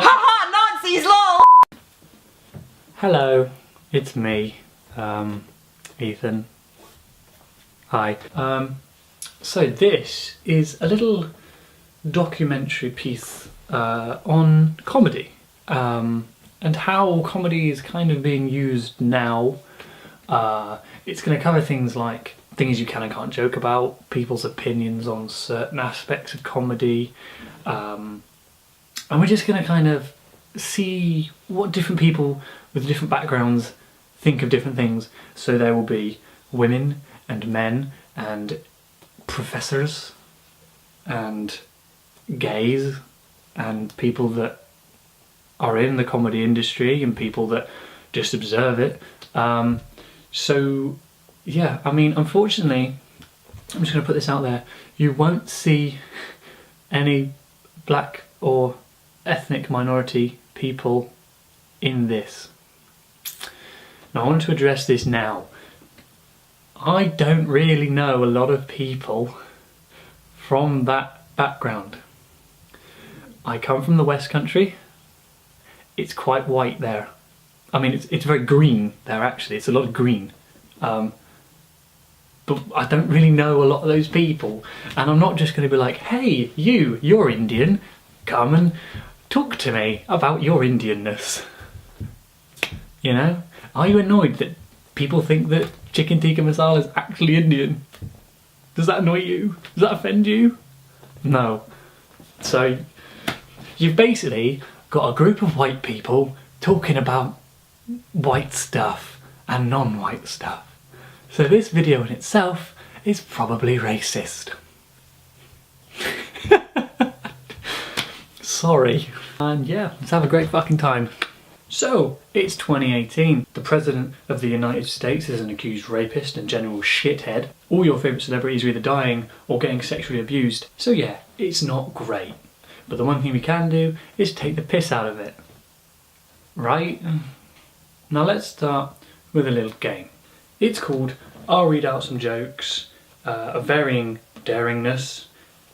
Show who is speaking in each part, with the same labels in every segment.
Speaker 1: Haha, Nazis, lol!
Speaker 2: Hello, it's me, Ethan. Hi. So this is a little documentary piece on comedy and how comedy is kind of being used now. It's going to cover things like things you can and can't joke about, people's opinions on certain aspects of comedy, and we're just going to kind of see what different people with different backgrounds think of different things. So there will be women and men and professors and gays and people that are in the comedy industry and people that just observe it. So yeah, I mean, unfortunately, I'm just going to put this out there, you won't see any black or ethnic minority people in this. Now I want to address this now. I don't really know a lot of people from that background. I come from the West Country. It's quite white there. I mean, it's very green there actually. It's a lot of green. But I don't really know a lot of those people. And I'm not just going to be like, hey, you're Indian. Come and talk to me about your Indianness. You know? Are you annoyed that people think that chicken tikka masala is actually Indian? Does that annoy you? Does that offend you? No. So, you've basically got a group of white people talking about white stuff and non-white stuff. So this video in itself is probably racist. Sorry. And yeah, let's have a great fucking time. So, it's 2018. The President of the United States is an accused rapist and general shithead. All your favourite celebrities are either dying or getting sexually abused. So yeah, it's not great. But the one thing we can do is take the piss out of it. Right? Now let's start with a little game. It's called I'll read out some jokes of varying daringness.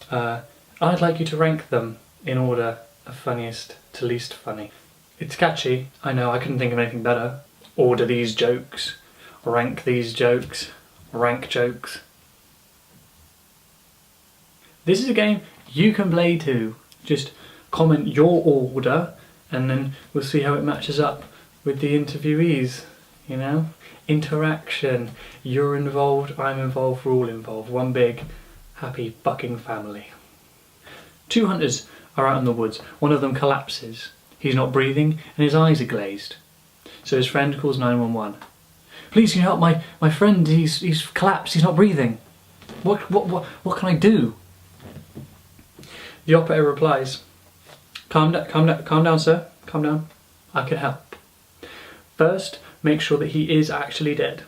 Speaker 2: I'd like you to rank them in order of funniest to least funny. It's catchy, I know, I couldn't think of anything better. Order these jokes, rank these jokes, rank jokes. This is a game you can play too. Just comment your order and then we'll see how it matches up with the interviewees, you know? Interaction. You're involved, I'm involved, we're all involved. One big, happy fucking family. Two hunters are out in the woods. One of them collapses. He's not breathing and his eyes are glazed. So his friend calls 911. Please, can you help my friend? He's collapsed, he's not breathing. What can I do? The operator replies, calm down, sir. Calm down. I can help. First, make sure that he is actually dead.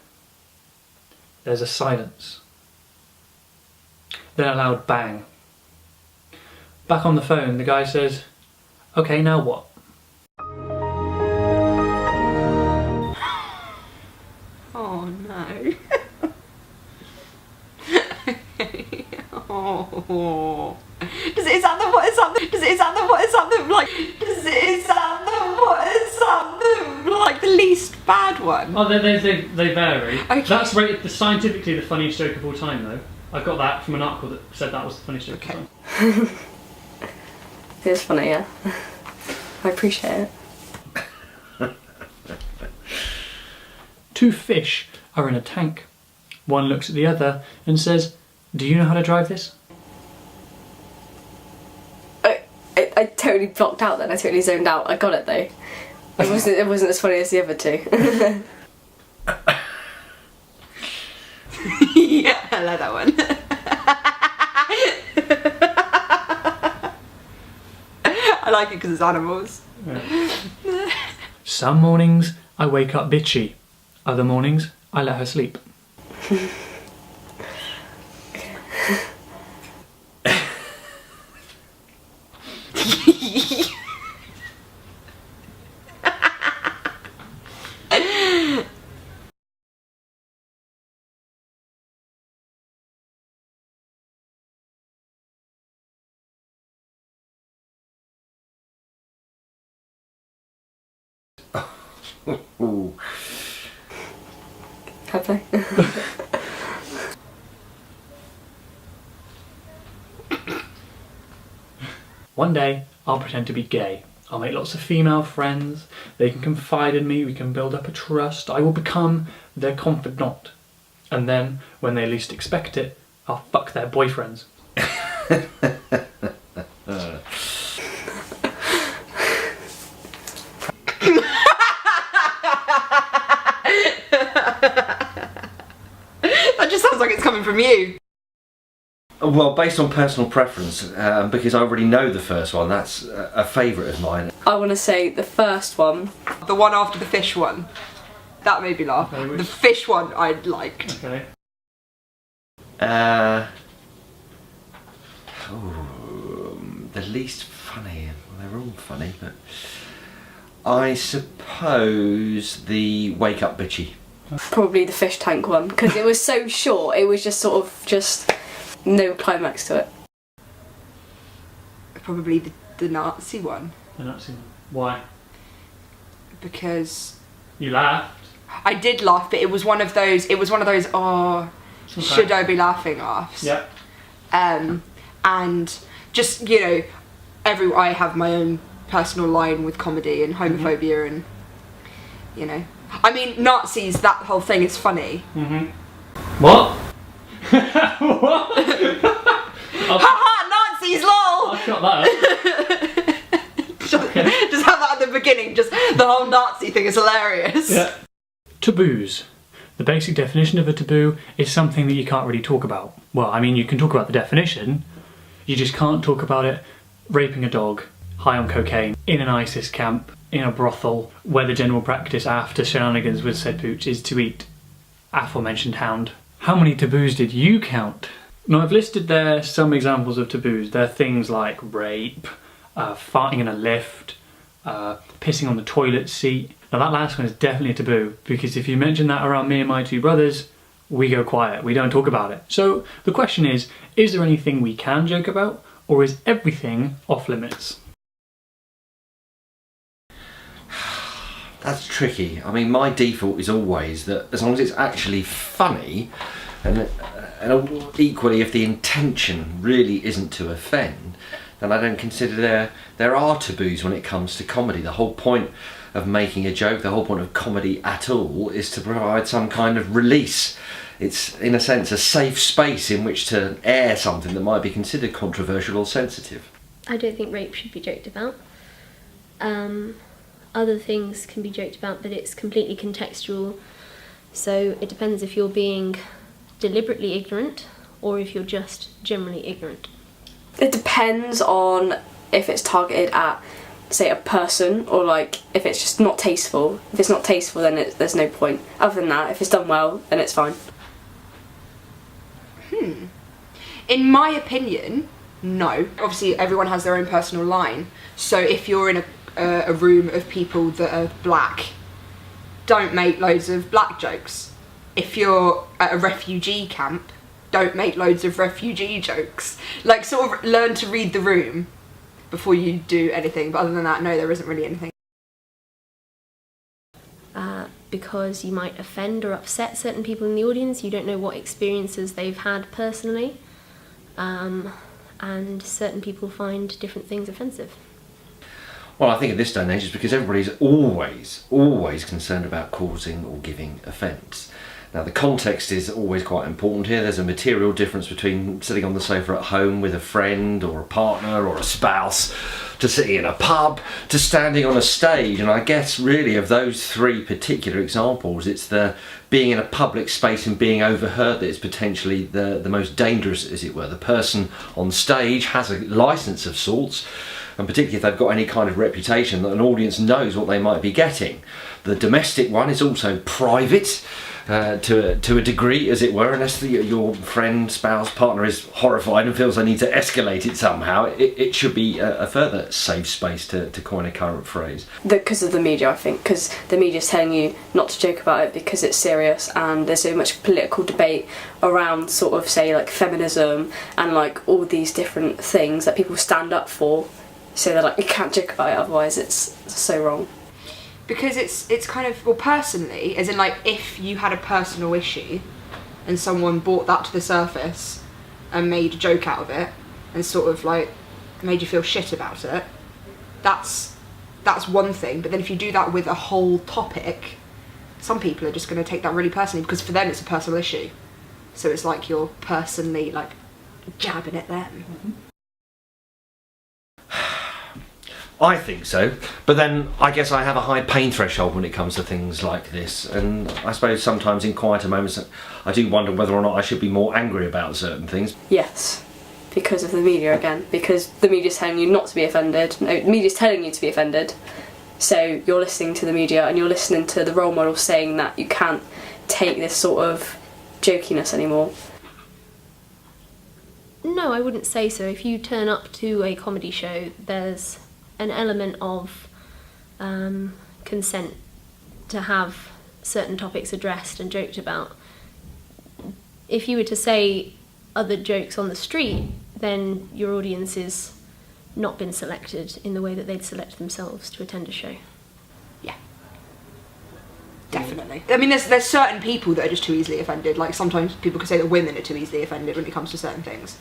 Speaker 2: There's a silence. Then a loud bang. Back on the phone, the guy says, okay, now what?
Speaker 1: Oh no. Oh. Is that the least bad one?
Speaker 2: Oh, they vary.
Speaker 1: Okay.
Speaker 2: That's rated scientifically the funniest joke of all time, though. I got that from an article that said that was the funniest joke of all time.
Speaker 3: It is funny, yeah. I appreciate it.
Speaker 2: Two fish are in a tank. One looks at the other and says, do you know how to drive this?
Speaker 3: I totally blocked out then, I totally zoned out. I got it though. It wasn't as funny as the other two.
Speaker 1: Yeah, I like that one. I like it because it's animals.
Speaker 2: Yeah. Some mornings I wake up bitchy. Other mornings I let her sleep.
Speaker 4: Ooh.
Speaker 3: Have they?
Speaker 2: One day, I'll pretend to be gay. I'll make lots of female friends. They can confide in me. We can build up a trust. I will become their confidant. And then, when they least expect it, I'll fuck their boyfriends.
Speaker 1: That just sounds like it's coming from you.
Speaker 4: Well, based on personal preference, because I already know the first one, that's a favourite of mine.
Speaker 3: I want to say the first one.
Speaker 1: The one after the fish one. That made me laugh.
Speaker 2: Okay, which-
Speaker 1: The fish one I liked.
Speaker 2: Okay.
Speaker 4: The least funny. Well, they're all funny, but I suppose the wake up bitchy.
Speaker 3: Probably the fish tank one, because it was so short. It was just no climax to it.
Speaker 1: Probably the Nazi one.
Speaker 2: The Nazi. Why?
Speaker 1: Because
Speaker 2: You laughed.
Speaker 1: I did laugh, but it was one of those, oh,
Speaker 2: Okay.
Speaker 1: should I be laughing laughs.
Speaker 2: Yeah.
Speaker 1: And just, you know, I have my own personal line with comedy and homophobia and, you know. I mean, Nazis, that whole thing is funny.
Speaker 2: What? What?
Speaker 1: Haha, Nazis, lol!
Speaker 2: I shot that.
Speaker 1: Just have that at the beginning, just the whole Nazi thing is hilarious.
Speaker 2: Yeah. Taboos. The basic definition of a taboo is something that you can't really talk about. Well, I mean, you can talk about the definition, you just can't talk about it raping a dog, high on cocaine, in an ISIS camp, in a brothel, where the general practice after shenanigans with said pooch is to eat aforementioned hound. How many taboos did you count? Now, I've listed there some examples of taboos. They're things like rape, farting in a lift, pissing on the toilet seat. Now that last one is definitely a taboo, because if you mention that around me and my two brothers, we go quiet, we don't talk about it. So the question is there anything we can joke about, or is everything off limits?
Speaker 4: That's tricky. I mean, my default is always that as long as it's actually funny, and equally if the intention really isn't to offend, then I don't consider there are taboos when it comes to comedy. The whole point of making a joke, the whole point of comedy at all, is to provide some kind of release. It's, in a sense, a safe space in which to air something that might be considered controversial or sensitive.
Speaker 5: I don't think rape should be joked about. Other things can be joked about, but it's completely contextual. So it depends if you're being deliberately ignorant or if you're just generally ignorant.
Speaker 3: It depends on if it's targeted at, say, a person, or like if it's just not tasteful. If it's not tasteful, then there's no point. Other than that, if it's done well, then it's fine.
Speaker 1: In my opinion, no. Obviously, everyone has their own personal line. So if you're in a room of people that are black, don't make loads of black jokes. If you're at a refugee camp, don't make loads of refugee jokes. Like, sort of learn to read the room before you do anything. But other than that, no, there isn't really anything.
Speaker 5: Because you might offend or upset certain people in the audience. You don't know what experiences they've had personally. And certain people find different things offensive.
Speaker 4: Well, I think at this day and age it's because everybody's always concerned about causing or giving offence. Now, the context is always quite important here. There's a material difference between sitting on the sofa at home with a friend or a partner or a spouse, to sitting in a pub, to standing on a stage. And I guess really of those three particular examples, it's the being in a public space and being overheard that is potentially the most dangerous, as it were. The person on stage has a licence of sorts, and particularly if they've got any kind of reputation that an audience knows what they might be getting. The domestic one is also private, to a degree, as it were, unless your friend, spouse, partner is horrified and feels they need to escalate it somehow. It should be a further safe space, to coin a current phrase.
Speaker 3: Because of the media, I think, because the media's telling you not to joke about it because it's serious, and there's so much political debate around sort of, say, like feminism and like all these different things that people stand up for, so they're like, you can't joke about it, otherwise it's so wrong.
Speaker 1: Because it's kind of, well, personally, as in like if you had a personal issue and someone brought that to the surface and made a joke out of it and sort of like made you feel shit about it, that's one thing. But then if you do that with a whole topic, some people are just going to take that really personally, because for them it's a personal issue. So it's like you're personally like jabbing at them.
Speaker 4: I think so, but then I guess I have a high pain threshold when it comes to things like this, and I suppose sometimes in quieter moments I do wonder whether or not I should be more angry about certain things.
Speaker 3: Yes, because of the media again, because the media's telling you not to be offended. No, the media's telling you to be offended, so you're listening to the media and you're listening to the role model saying that you can't take this sort of jokiness anymore.
Speaker 5: No, I wouldn't say so. If you turn up to a comedy show, there's an element of consent to have certain topics addressed and joked about. If you were to say other jokes on the street, then your audience is not been selected in the way that they'd select themselves to attend a show.
Speaker 1: Yeah. Definitely. I mean, there's certain people that are just too easily offended. Like sometimes people could say that women are too easily offended when it comes to certain things.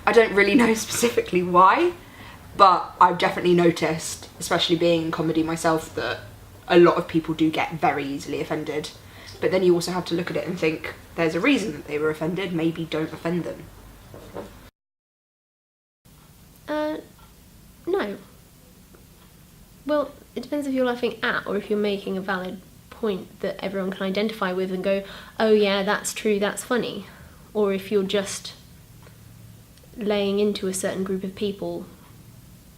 Speaker 1: I don't really know specifically why, but I've definitely noticed, especially being in comedy myself, that a lot of people do get very easily offended. But then you also have to look at it and think, there's a reason that they were offended, maybe don't offend them.
Speaker 5: No. Well, it depends if you're laughing at or if you're making a valid point that everyone can identify with and go, oh yeah, that's true, that's funny. Or if you're just laying into a certain group of people,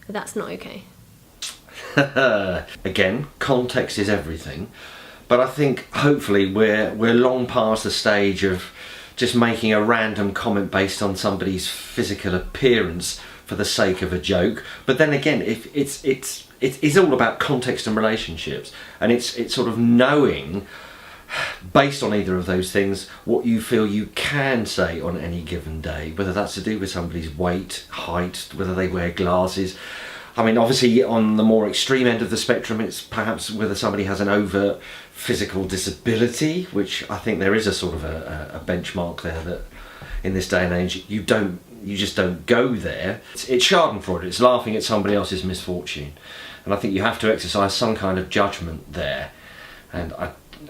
Speaker 5: that's not okay.
Speaker 4: Again, context is everything, but I think hopefully we're long past the stage of just making a random comment based on somebody's physical appearance for the sake of a joke. But then again, if it's all about context and relationships, and it's sort of knowing, based on either of those things, what you feel you can say on any given day, whether that's to do with somebody's weight, height, whether they wear glasses. I mean, obviously on the more extreme end of the spectrum, it's perhaps whether somebody has an overt physical disability, which I think there is a sort of a benchmark there that in this day and age you just don't go there. It's schadenfreude, it's laughing at somebody else's misfortune, and I think you have to exercise some kind of judgment there. And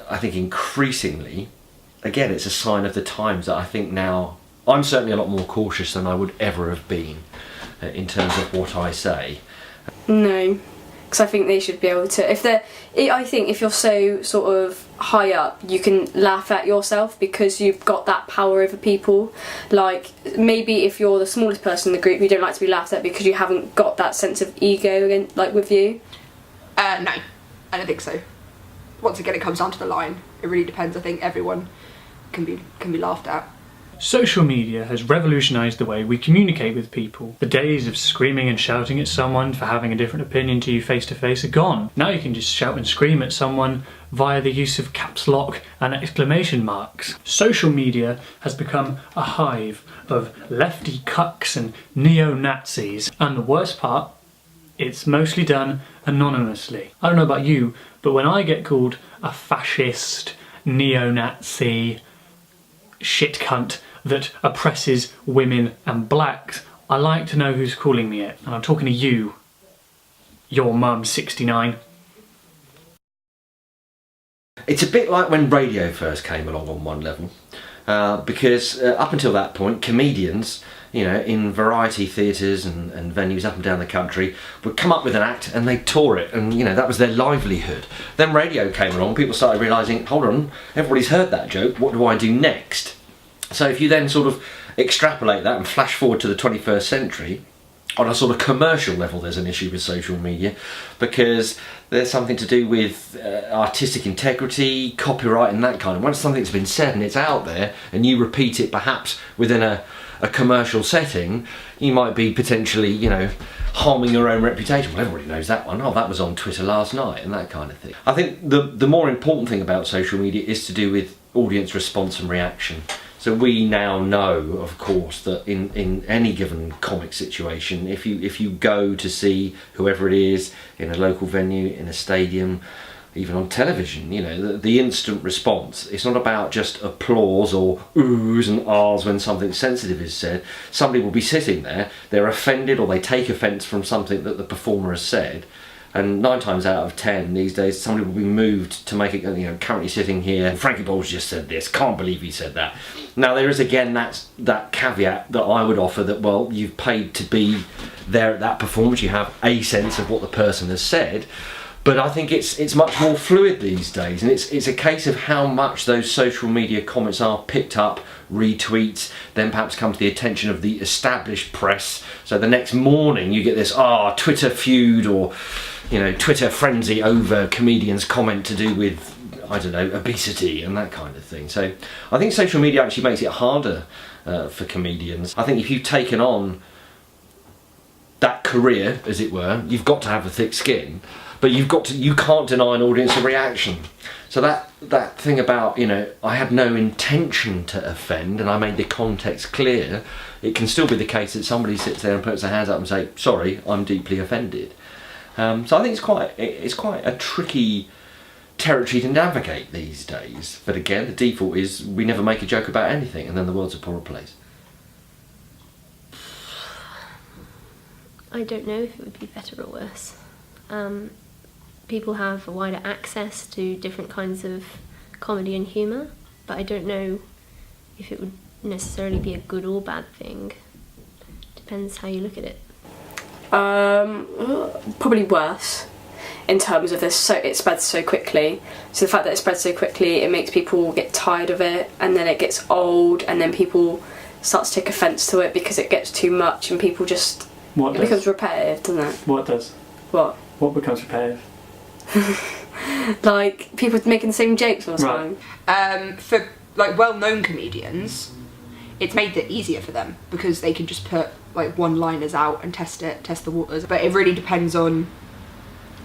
Speaker 4: I think increasingly, again, it's a sign of the times that I think now I'm certainly a lot more cautious than I would ever have been in terms of what I say.
Speaker 3: No, because I think they should be able to. I think if you're so sort of high up, you can laugh at yourself because you've got that power over people. Like maybe if you're the smallest person in the group, you don't like to be laughed at because you haven't got that sense of ego again, like with you.
Speaker 1: No, I don't think so. Once again, it comes down to the line. It really depends. I think everyone can be laughed at.
Speaker 2: Social media has revolutionised the way we communicate with people. The days of screaming and shouting at someone for having a different opinion to you face to face are gone. Now you can just shout and scream at someone via the use of caps lock and exclamation marks. Social media has become a hive of lefty cucks and neo-Nazis. And the worst part, it's mostly done anonymously. I don't know about you, but when I get called a fascist, neo-Nazi, shit cunt that oppresses women and blacks, I like to know who's calling me it. And I'm talking to you, your mum 69.
Speaker 4: It's a bit like when radio first came along on one level, because up until that point, comedians, you know, in variety theatres and venues up and down the country would come up with an act and they'd tour it, and you know, that was their livelihood. Then radio came along, people started realising, hold on, everybody's heard that joke, what do I do next? So if you then sort of extrapolate that and flash forward to the 21st century, on a sort of commercial level there's an issue with social media, because there's something to do with artistic integrity, copyright and that kind of. Once something's been said and it's out there and you repeat it perhaps within a commercial setting, you might be potentially, you know, harming your own reputation. Well, everybody knows that one. Oh, that was on Twitter last night, and that kind of thing. I think the more important thing about social media is to do with audience response and reaction So we now know, of course, that in any given comic situation, if you go to see whoever it is in a local venue, in a stadium, even on television, you know, the instant response, it's not about just applause or oohs and ahs when something sensitive is said. Somebody will be sitting there, they're offended or they take offence from something that the performer has said, and 9 times out of 10 these days somebody will be moved to make it, you know, currently sitting here, Frankie Boles just said this, can't believe he said that. Now there is again that caveat that I would offer, that well, you've paid to be there at that performance, you have a sense of what the person has said. But I think it's much more fluid these days, and it's a case of how much those social media comments are picked up, retweets, then perhaps come to the attention of the established press. So the next morning you get this Twitter feud, or you know, Twitter frenzy over comedian's comment to do with, I don't know, obesity and that kind of thing. So I think social media actually makes it harder for comedians. I think if you've taken on that career, as it were, you've got to have a thick skin. But you can't deny an audience a reaction. So that thing about, you know, I had no intention to offend and I made the context clear, it can still be the case that somebody sits there and puts their hands up and say, sorry, I'm deeply offended. So I think it's quite a tricky territory to navigate these days. But again, the default is we never make a joke about anything, and then the world's a poorer place.
Speaker 5: I don't know if it would be better or worse. People have a wider access to different kinds of comedy and humour, but I don't know if it would necessarily be a good or bad thing. Depends how you look at it.
Speaker 3: Probably worse, in terms of this. It spreads so quickly. So the fact that it spreads so quickly, it makes people get tired of it, and then it gets old, and then people start to take offence to it because it gets too much, and people just it becomes repetitive, doesn't it?
Speaker 2: What does?
Speaker 3: What
Speaker 2: becomes repetitive?
Speaker 3: Like people making the same jokes all the time.
Speaker 1: Right. For like well-known comedians, it's made it easier for them because they can just put like one-liners out and test the waters. But it really depends on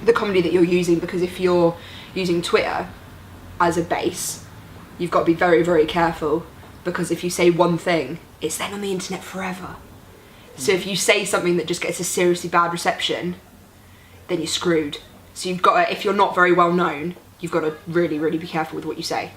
Speaker 1: the comedy that you're using, because if you're using Twitter as a base, you've got to be very, very careful, because if you say one thing, it's then on the internet forever. So if you say something that just gets a seriously bad reception, then you're screwed. So you've got to, if you're not very well known, you've got to really, really be careful with what you say.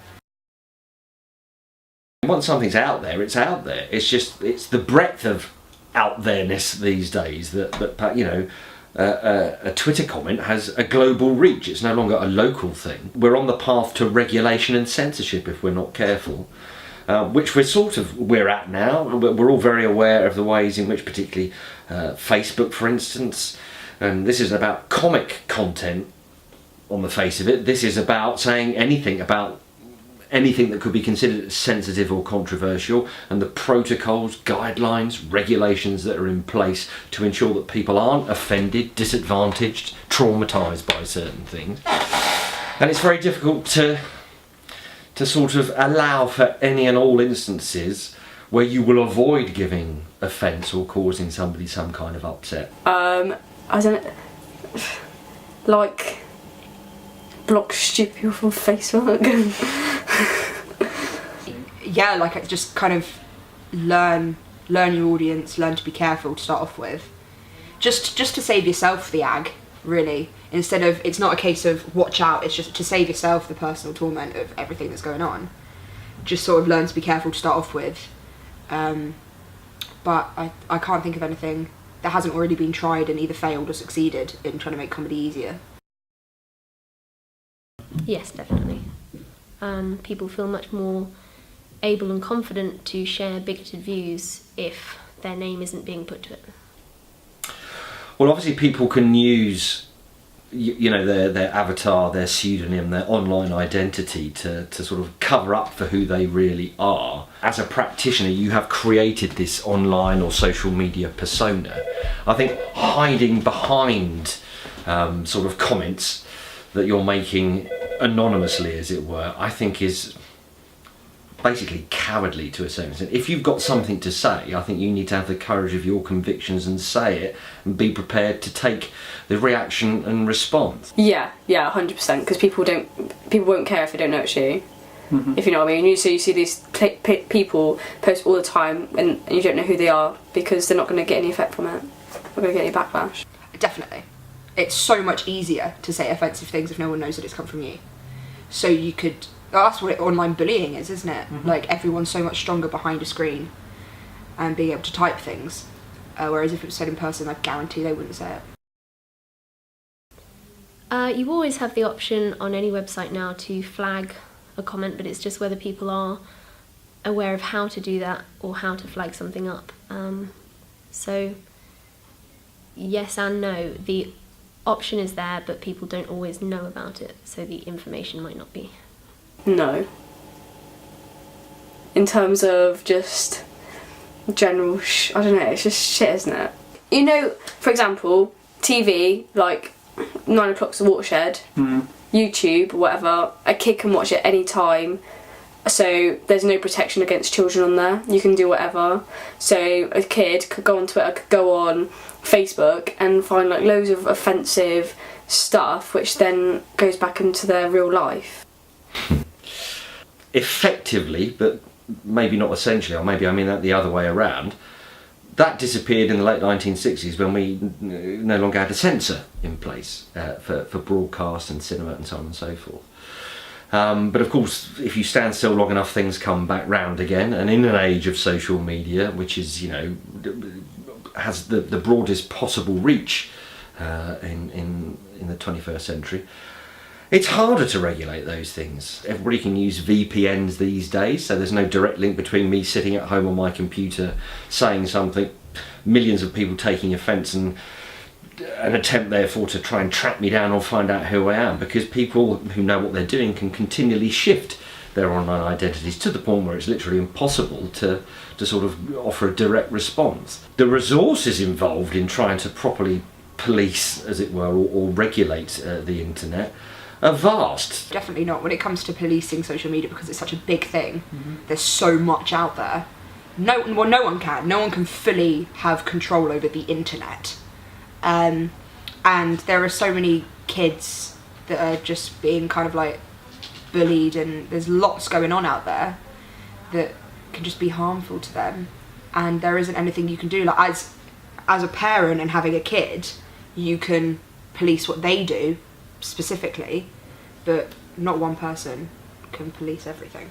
Speaker 4: Once something's out there, it's out there. It's the breadth of out there-ness these days that you know, a Twitter comment has a global reach. It's no longer a local thing. We're on the path to regulation and censorship if we're not careful, which we're at now. We're all very aware of the ways in which, particularly Facebook, for instance, and this isn't about comic content on the face of it. This is about saying anything about anything that could be considered sensitive or controversial, and the protocols, guidelines, regulations that are in place to ensure that people aren't offended, disadvantaged, traumatised by certain things. And it's very difficult to sort of allow for any and all instances where you will avoid giving offence or causing somebody some kind of upset.
Speaker 3: I don't know, like block stupid people from Facebook.
Speaker 1: Yeah, like just kind of learn your audience, learn to be careful to start off with. Just to save yourself the ag, really. Instead of, it's not a case of watch out, it's just to save yourself the personal torment of everything that's going on. Just sort of learn to be careful to start off with. But I can't think of anything that hasn't already been tried and either failed or succeeded in trying to make comedy easier.
Speaker 5: Yes, definitely. People feel much more able and confident to share bigoted views if their name isn't being put to it.
Speaker 4: Well, obviously people can use, you know, their avatar, their pseudonym, their online identity to sort of cover up for who they really are. As a practitioner, you have created this online or social media persona. I think hiding behind sort of comments that you're making anonymously, as it were, I think is basically cowardly to a certain extent. If you've got something to say, I think you need to have the courage of your convictions and say it, and be prepared to take the reaction and response.
Speaker 3: Yeah, 100%. Because people won't care if they don't know it's you. If you know what I mean. So you see these people post all the time and you don't know who they are because they're not going to get any effect from it. Not going to get any backlash.
Speaker 1: Definitely. It's so much easier to say offensive things if no one knows that it's come from you. So you could... That's what online bullying is, isn't it? Like, everyone's so much stronger behind a screen and being able to type things. Whereas if it was said in person, I guarantee they wouldn't say it.
Speaker 5: You always have the option on any website now to flag a comment, but it's just whether people are aware of how to do that or how to flag something up. So yes and no. The option is there, but people don't always know about it, so the information might not be.
Speaker 3: No. In terms of just general I don't know, it's just shit, isn't it? You know, for example, TV, like 9 o'clock's the watershed, YouTube, whatever, a kid can watch it any time, so there's no protection against children on there. You can do whatever. So a kid could go on Twitter, could go on Facebook and find like loads of offensive stuff, which then goes back into their real life.
Speaker 4: Effectively, but maybe not essentially, or maybe I mean that the other way around, that disappeared in the late 1960s when we no longer had a censor in place for broadcast and cinema and so on and so forth. But of course, if you stand still long enough, things come back round again, and in an age of social media, which is, you know, has the broadest possible reach in the 21st century, it's harder to regulate those things. Everybody can use VPNs these days, so there's no direct link between me sitting at home on my computer saying something, millions of people taking offence, and an attempt therefore to try and track me down or find out who I am, because people who know what they're doing can continually shift their online identities to the point where it's literally impossible to sort of offer a direct response. The resources involved in trying to properly police, as it were, or regulate the internet are vast.
Speaker 1: Definitely not when it comes to policing social media, because it's such a big thing. There's so much out there. No one can fully have control over the internet. And there are so many kids that are just being kind of like bullied, and there's lots going on out there that can just be harmful to them, and there isn't anything you can do. Like as a parent and having a kid, you can police what they do specifically, but not one person can police everything.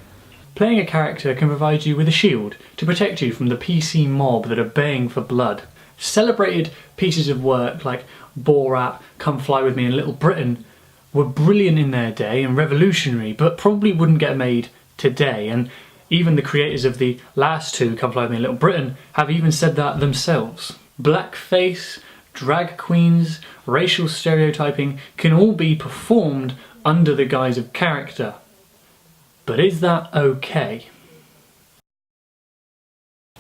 Speaker 2: Playing a character can provide you with a shield to protect you from the PC mob that are baying for blood. Celebrated pieces of work like Borat, Come Fly With Me and Little Britain were brilliant in their day and revolutionary, but probably wouldn't get made today, and even the creators of the last two, Come Fly With Me and Little Britain, have even said that themselves. Blackface, drag queens, racial stereotyping can all be performed under the guise of character. But is that okay?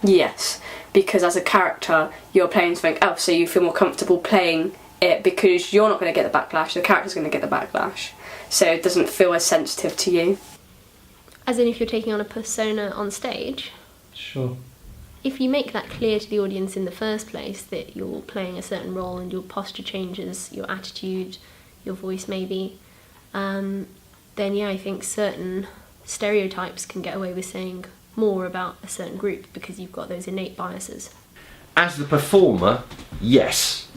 Speaker 3: Yes, because as a character you're playing something else, so you feel more comfortable playing it because you're not going to get the backlash, the character's going to get the backlash, so it doesn't feel as sensitive to you.
Speaker 5: As in, if you're taking on a persona on stage,
Speaker 2: Sure.
Speaker 5: if you make that clear to the audience in the first place that you're playing a certain role and your posture changes, your attitude, your voice maybe, then yeah, I think certain stereotypes can get away with saying more about a certain group because you've got those innate biases.
Speaker 4: As the performer, yes.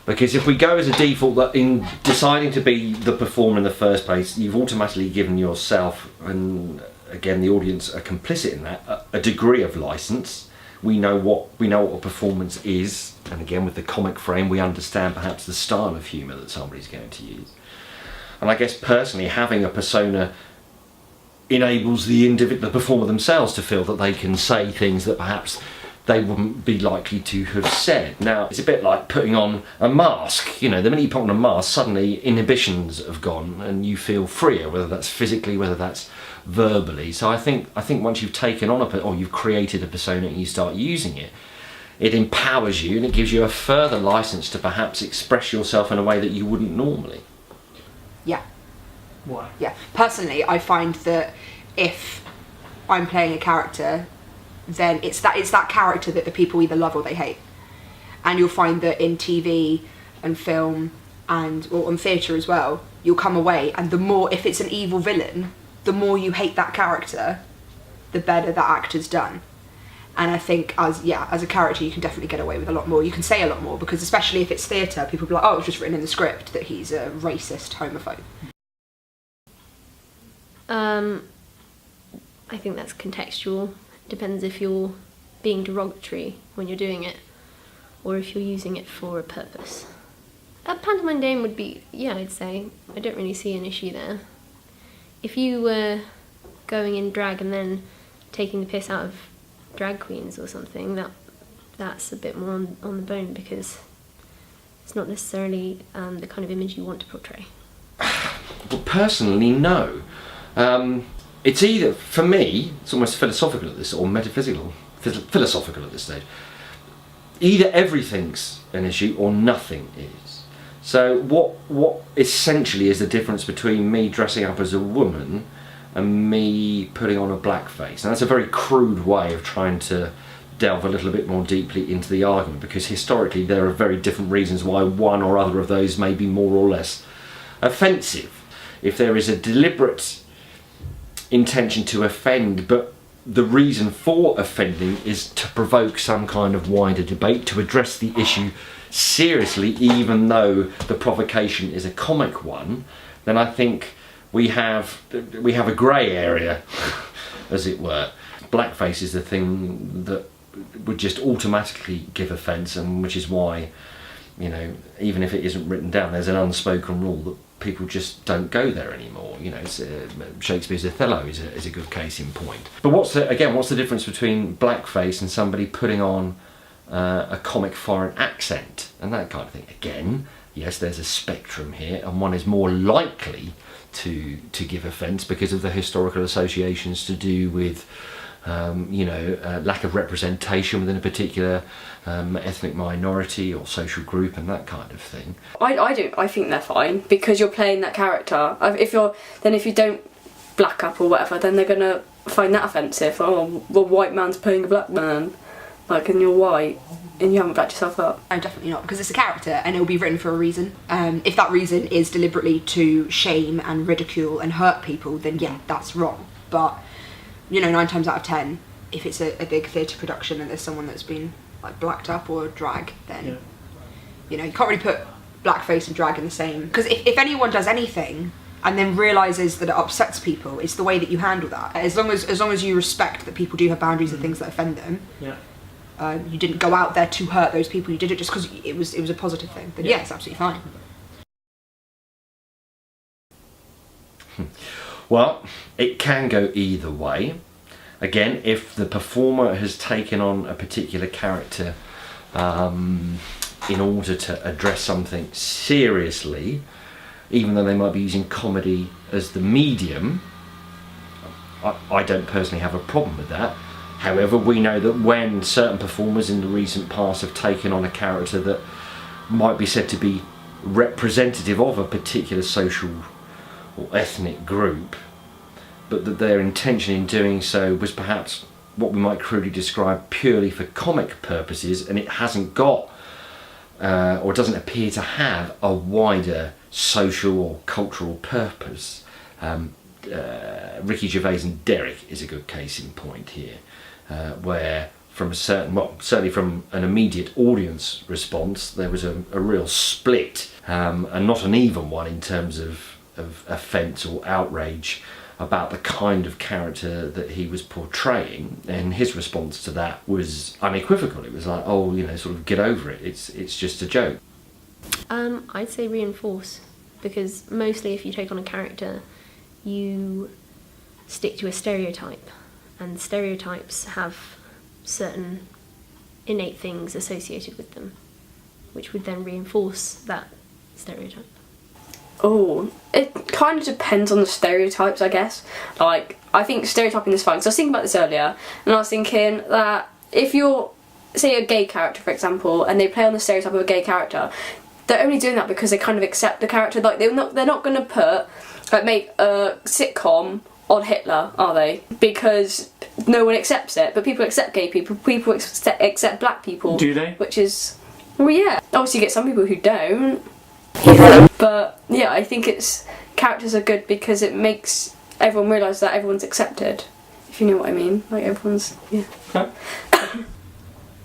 Speaker 4: Because if we go as a default that in deciding to be the performer in the first place, you've automatically given yourself, and again the audience are complicit in that, a degree of license. We know what a performance is, and again with the comic frame we understand perhaps the style of humour that somebody's going to use. And I guess personally having a persona enables the performer themselves to feel that they can say things that perhaps they wouldn't be likely to have said. Now, it's a bit like putting on a mask. You know, the minute you put on a mask, suddenly inhibitions have gone and you feel freer, whether that's physically, whether that's verbally. So I think once you've taken on or you've created a persona and you start using it, it empowers you and it gives you a further license to perhaps express yourself in a way that you wouldn't normally.
Speaker 1: Yeah.
Speaker 2: Why?
Speaker 1: Yeah. Personally, I find that if I'm playing a character, then it's that character that the people either love or they hate. And you'll find that in TV and film and on theatre as well, you'll come away, and the more, if it's an evil villain, the more you hate that character, the better that actor's done. And I think as a character you can definitely get away with a lot more. You can say a lot more, because especially if it's theatre, people will be like, oh, it's just written in the script that he's a racist homophobe.
Speaker 5: I think that's contextual. Depends if you're being derogatory when you're doing it, or if you're using it for a purpose. A pantomime dame would be, yeah, I'd say. I don't really see an issue there. If you were going in drag and then taking the piss out of drag queens or something, that's a bit more on the bone, because it's not necessarily the kind of image you want to portray.
Speaker 4: Well, personally, no. It's either, for me, it's almost philosophical at this, or metaphysical, philosophical at this stage. Either everything's an issue or nothing is. So what essentially is the difference between me dressing up as a woman and me putting on a blackface? And that's a very crude way of trying to delve a little bit more deeply into the argument, because historically there are very different reasons why one or other of those may be more or less offensive. If there is a deliberate intention to offend, but the reason for offending is to provoke some kind of wider debate, to address the issue seriously, even though the provocation is a comic one, then I think we have a grey area, as it were. Blackface is the thing that would just automatically give offence, and which is why, you know, even if it isn't written down, there's an unspoken rule that people just don't go there anymore. You know, Shakespeare's Othello is a good case in point. But what's the difference between blackface and somebody putting on a comic foreign accent and that kind of thing? Again, yes, there's a spectrum here, and one is more likely to give offence because of the historical associations to do with lack of representation within a particular ethnic minority or social group and that kind of thing.
Speaker 3: I think they're fine, because you're playing that character. If you don't black up or whatever, then they're gonna find that offensive. Oh, well, white man's playing a black man, like, and you're white and you haven't blacked yourself up.
Speaker 1: No, definitely not, because it's a character and it'll be written for a reason. If that reason is deliberately to shame and ridicule and hurt people, then yeah, that's wrong. But, you know, 9 times out of 10, if it's a big theatre production and there's someone that's been like blacked up or drag, then you know, you can't really put blackface and drag in the same, because if anyone does anything and then realises that it upsets people, it's the way that you handle that. As long as you respect that people do have boundaries and things that offend them, you didn't go out there to hurt those people, you did it just because it was a positive thing, then yeah, it's absolutely fine.
Speaker 4: Well, it can go either way. Again, if the performer has taken on a particular character in order to address something seriously, even though they might be using comedy as the medium, I don't personally have a problem with that. However, we know that when certain performers in the recent past have taken on a character that might be said to be representative of a particular social or ethnic group, but that their intention in doing so was perhaps what we might crudely describe purely for comic purposes, and it hasn't got or doesn't appear to have a wider social or cultural purpose. Ricky Gervais and Derek is a good case in point here, where from certainly from an immediate audience response, there was a real split, and not an even one in terms of offence or outrage about the kind of character that he was portraying, and his response to that was unequivocal. It was like, oh, you know, sort of get over it, it's just a joke.
Speaker 5: I'd say reinforce, because mostly if you take on a character, you stick to a stereotype, and stereotypes have certain innate things associated with them, which would then reinforce that stereotype.
Speaker 3: Oh, it kind of depends on the stereotypes, I guess. Like, I think stereotyping is fine. So I was thinking about this earlier, and I was thinking that if you're, say, a gay character, for example, and they play on the stereotype of a gay character, they're only doing that because they kind of accept the character. Like, they're not going to make a sitcom on Hitler, are they? Because no one accepts it, but people accept gay people, people accept black people.
Speaker 2: Do they?
Speaker 3: Which is, well, yeah. Obviously you get some people who don't. But yeah, I think characters are good because it makes everyone realises that everyone's accepted, if you know what I mean. Like, everyone's, yeah.
Speaker 2: Okay.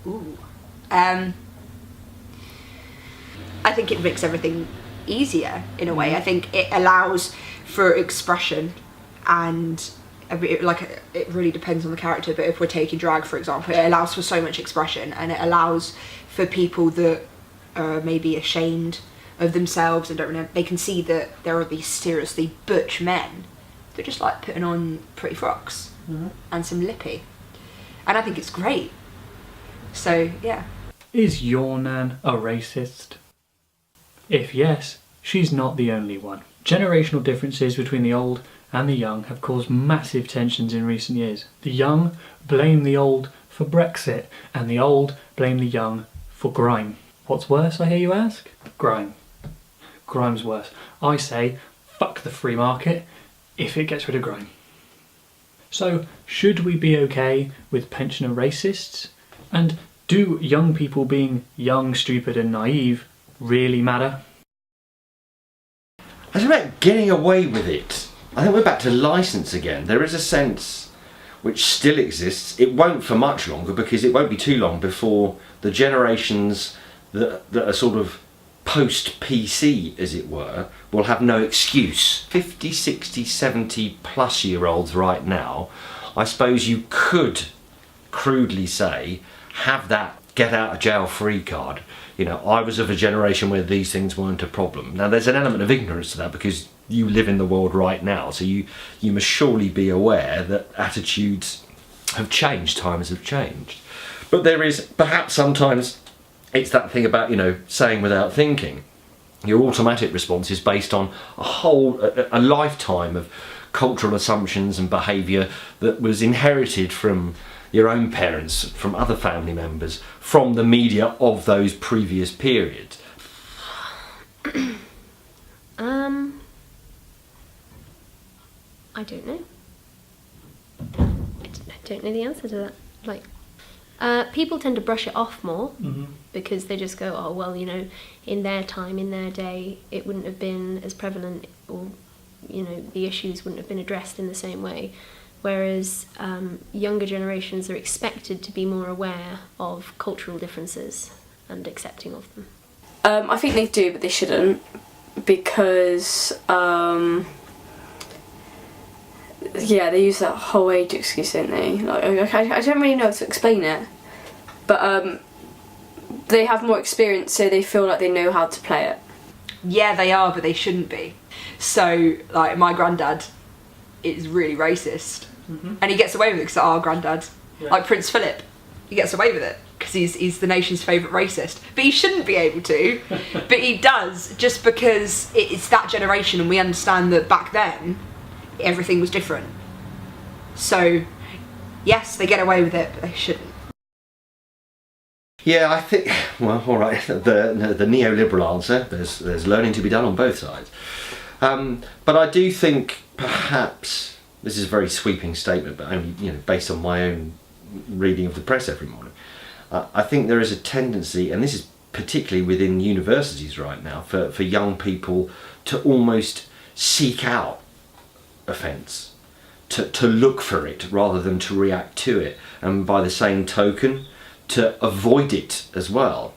Speaker 1: Ooh. I think it makes everything easier in a way. I think it allows for expression, and it really depends on the character, but if we're taking drag, for example, it allows for so much expression, and it allows for people that are maybe ashamed of themselves and they can see that there are these seriously butch men that just like putting on pretty frocks and some lippy, and I think it's great. So yeah.
Speaker 2: Is your nan a racist? If yes, she's not the only one. Generational differences between the old and the young have caused massive tensions in recent years. The young blame the old for Brexit, and the old blame the young for grime. What's worse, I hear you ask? Grime. Grime's worse. I say, fuck the free market if it gets rid of grime. So, should we be okay with pensioner racists? And do young people being young, stupid and naive really matter?
Speaker 4: I think about getting away with it. I think we're back to licence again. There is a sense which still exists. It won't for much longer, because it won't be too long before the generations that are sort of post-PC, as it were, will have no excuse. 50, 60, 70 plus year olds right now, I suppose you could crudely say, have that get out of jail free card. You know, I was of a generation where these things weren't a problem. Now there's an element of ignorance to that, because you live in the world right now, so you must surely be aware that attitudes have changed, times have changed. But there is perhaps sometimes it's that thing about, you know, saying without thinking. Your automatic response is based on a lifetime of cultural assumptions and behaviour that was inherited from your own parents, from other family members, from the media of those previous periods.
Speaker 5: I don't know. I don't know the answer to that. Like, people tend to brush it off more because they just go, oh well, you know, in their time, in their day, it wouldn't have been as prevalent, or you know, the issues wouldn't have been addressed in the same way. Whereas younger generations are expected to be more aware of cultural differences and accepting of them.
Speaker 3: I think they do, but they shouldn't, because they use that whole age excuse, don't they? Like, I don't really know how to explain it, but they have more experience, so they feel like they know how to play it.
Speaker 1: Yeah, they are, but they shouldn't be. So, like, my granddad is really racist. And he gets away with it because our granddad, like Prince Philip, he gets away with it because he's the nation's favourite racist. But he shouldn't be able to, but he does, just because it's that generation, and we understand that back then everything was different. So yes, they get away with it, but they shouldn't.
Speaker 4: Yeah, I think, well, all right, the neoliberal answer, there's learning to be done on both sides. But I do think perhaps, this is a very sweeping statement, but only, you know, based on my own reading of the press every morning, I think there is a tendency, and this is particularly within universities right now, for young people to almost seek out offence, to look for it rather than to react to it, and by the same token to avoid it as well.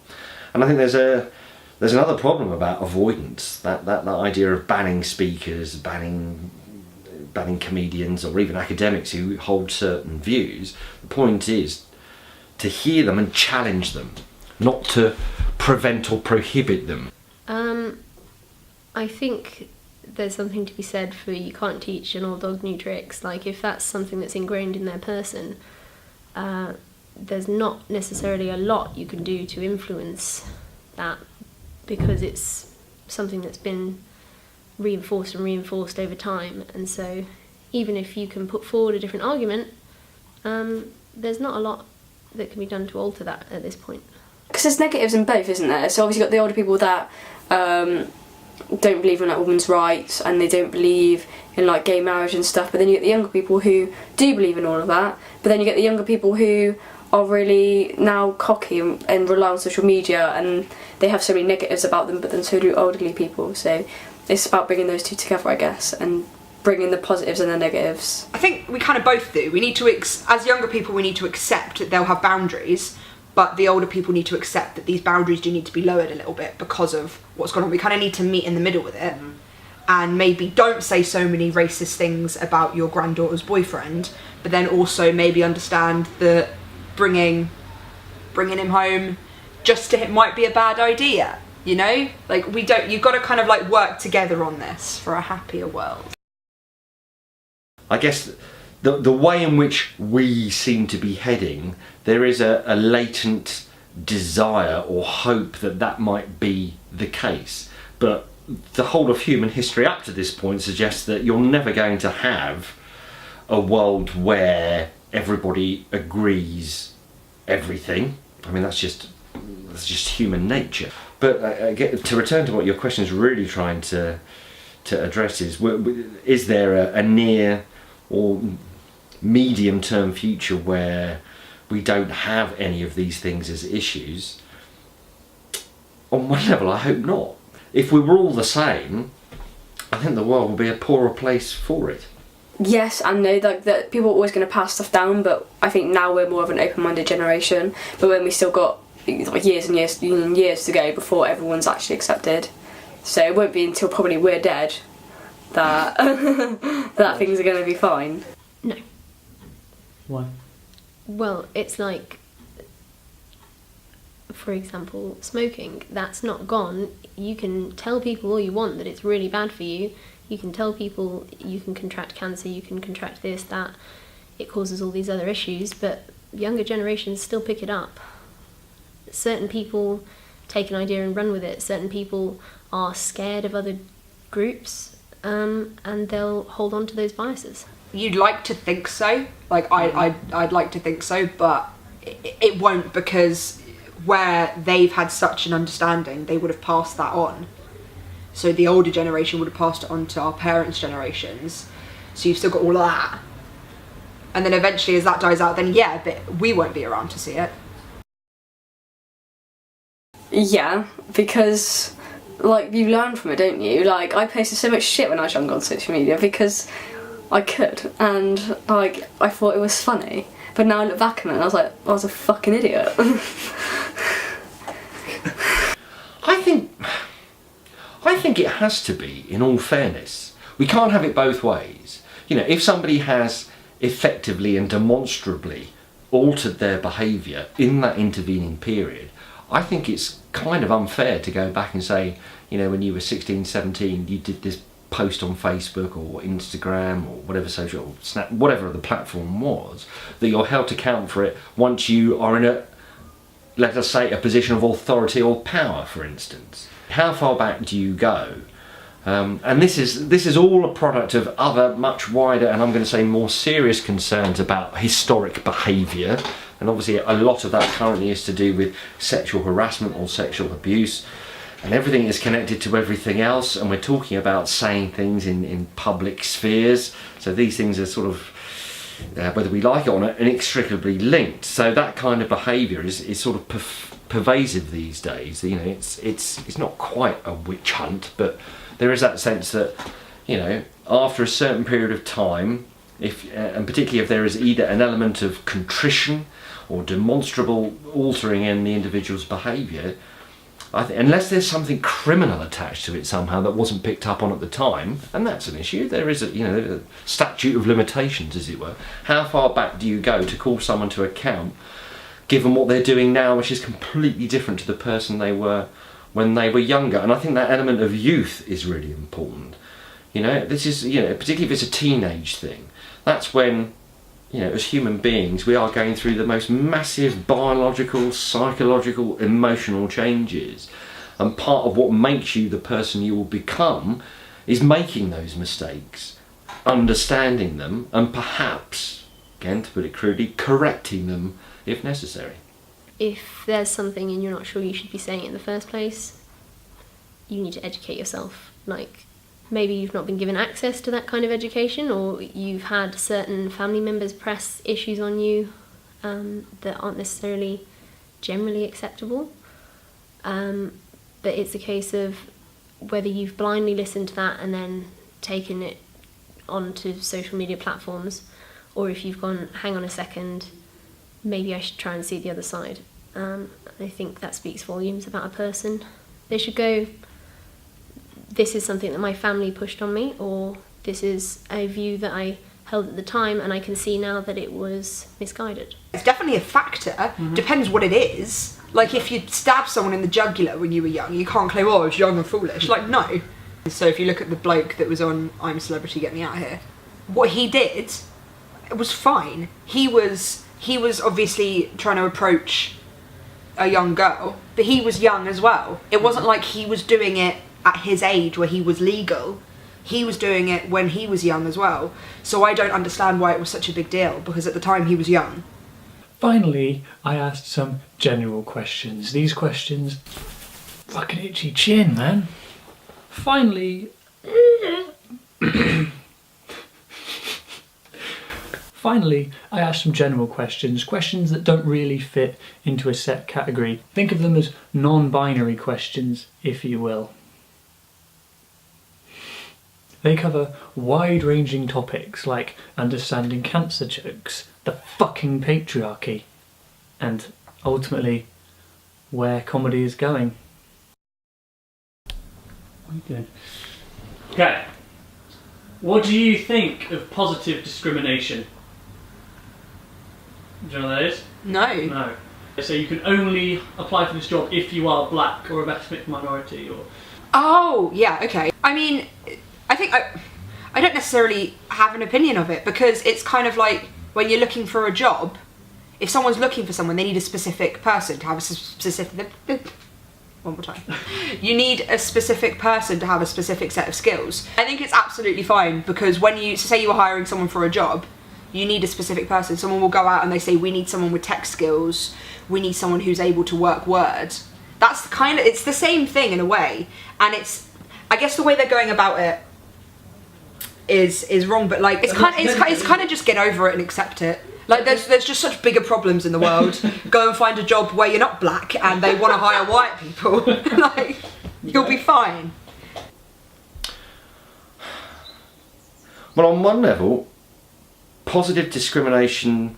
Speaker 4: And I think there's another problem about avoidance, that idea of banning speakers, banning comedians, or even academics who hold certain views. The point is to hear them and challenge them, not to prevent or prohibit them.
Speaker 5: I think there's something to be said for, you can't teach an old dog new tricks. Like, if that's something that's ingrained in their person, there's not necessarily a lot you can do to influence that, because it's something that's been reinforced and reinforced over time. And so even if you can put forward a different argument, there's not a lot that can be done to alter that at this point.
Speaker 3: Because there's negatives in both, isn't there? So obviously you've got the older people that don't believe in like women's rights, and they don't believe in like gay marriage and stuff, but then you get the younger people who do believe in all of that, but then you get the younger people who are really now cocky and rely on social media, and they have so many negatives about them, but then so do elderly people. So it's about bringing those two together, I guess, and bring in the positives and the negatives.
Speaker 1: I think we kind of both do. We need to, as younger people, we need to accept that they'll have boundaries, but the older people need to accept that these boundaries do need to be lowered a little bit because of what's going on. We kind of need to meet in the middle with it, and maybe don't say so many racist things about your granddaughter's boyfriend, but then also maybe understand that bringing him home just to him might be a bad idea. You know, like you've got to kind of like work together on this for a happier world.
Speaker 4: I guess the way in which we seem to be heading, there is a latent desire or hope that might be the case. But the whole of human history up to this point suggests that you're never going to have a world where everybody agrees everything. I mean, that's just human nature. But to return to what your question is really trying to address is there a near or medium-term future where we don't have any of these things as issues? On one level, I hope not. If we were all the same, I think the world would be a poorer place for it.
Speaker 3: Yes and no, like that people are always going to pass stuff down, but I think now we're more of an open-minded generation. But when we still got like years and years to go before everyone's actually accepted, so it won't be until probably we're dead that that things are going to be fine.
Speaker 5: No.
Speaker 2: Why?
Speaker 5: Well, it's like, for example, smoking. That's not gone. You can tell people all you want that it's really bad for you. You can tell people you can contract cancer, you can contract this, that. It causes all these other issues, but younger generations still pick it up. Certain people take an idea and run with it. Certain people are scared of other groups, and they'll hold on to those biases.
Speaker 1: You'd like to think so, like I'd like to think so, but it won't, because where they've had such an understanding, they would have passed that on. So the older generation would have passed it on to our parents' generations. So you've still got all of that. And then eventually as that dies out, then yeah, but we won't be around to see it.
Speaker 3: Yeah, because like you learn from it, don't you? Like I posted so much shit when I was younger on social media because I could, and like I thought it was funny. But now I look back on it and I was like, I was a fucking idiot.
Speaker 4: I think it has to be, in all fairness. We can't have it both ways. You know, if somebody has effectively and demonstrably altered their behaviour in that intervening period, I think it's kind of unfair to go back and say, you know, when you were 16, 17, you did this post on Facebook or Instagram or whatever social, Snap, whatever the platform was, that you're held to account for it once you are in a, let us say, a position of authority or power, for instance. How far back do you go? And this is all a product of other much wider, and I'm going to say more serious concerns about historic behaviour. And obviously a lot of that currently is to do with sexual harassment or sexual abuse. And everything is connected to everything else, and we're talking about saying things in public spheres. So these things are sort of, whether we like it or not, inextricably linked. So that kind of behaviour is sort of pervasive these days. You know, it's not quite a witch hunt, but there is that sense that, you know, after a certain period of time, if and particularly if there is either an element of contrition or demonstrable altering in the individual's behaviour, unless there's something criminal attached to it somehow that wasn't picked up on at the time, and that's an issue. There is a statute of limitations, as it were. How far back do you go to call someone to account, given what they're doing now, which is completely different to the person they were when they were younger? And I think that element of youth is really important. You know, this is, you know, particularly if it's a teenage thing, that's when, you know, as human beings, we are going through the most massive biological, psychological, emotional changes. And part of what makes you the person you will become is making those mistakes, understanding them, and perhaps, again, to put it crudely, correcting them if necessary.
Speaker 5: If there's something and you're not sure you should be saying it in the first place, you need to educate yourself. Like, maybe you've not been given access to that kind of education, or you've had certain family members press issues on you that aren't necessarily generally acceptable. But it's a case of whether you've blindly listened to that and then taken it onto social media platforms, or if you've gone, hang on a second, maybe I should try and see the other side. I think that speaks volumes about a person. They should go, this is something that my family pushed on me, or this is a view that I held at the time and I can see now that it was misguided.
Speaker 1: It's definitely a factor, depends what it is. Like if you stab someone in the jugular when you were young, you can't claim, oh, I was young and foolish. Like, no. So if you look at the bloke that was on I'm a Celebrity, Get Me Out of Here, what he did, it was fine. He was obviously trying to approach a young girl, but he was young as well. It wasn't like he was doing it at his age where he was legal. He was doing it when he was young as well. So I don't understand why it was such a big deal, because at the time he was young.
Speaker 2: Finally, I asked some general questions. These questions, fucking itchy chin, man. Finally, I asked some general questions that don't really fit into a set category. Think of them as non-binary questions, if you will. They cover wide-ranging topics like understanding cancer jokes, the fucking patriarchy, and ultimately, where comedy is going. Okay. What do you think of positive discrimination? Do you know what that is?
Speaker 1: No.
Speaker 2: No. So you can only apply for this job if you are black or of ethnic minority, or...
Speaker 1: Oh, yeah, okay. I mean, I think I don't necessarily have an opinion of it, because it's kind of like when you're looking for a job, if someone's looking for someone, they need a specific person to have a specific... One more time. You need a specific person to have a specific set of skills. I think it's absolutely fine, because when you say you were hiring someone for a job, you need a specific person. Someone will go out and they say, we need someone with tech skills, we need someone who's able to work Word. That's kind of, it's the same thing in a way, and it's, I guess the way they're going about it is wrong, but like it's kind of just get over it and accept it. Like there's just such bigger problems in the world. Go and find a job where you're not black and they want to hire white people. Like you'll be fine.
Speaker 4: Well, on one level, positive discrimination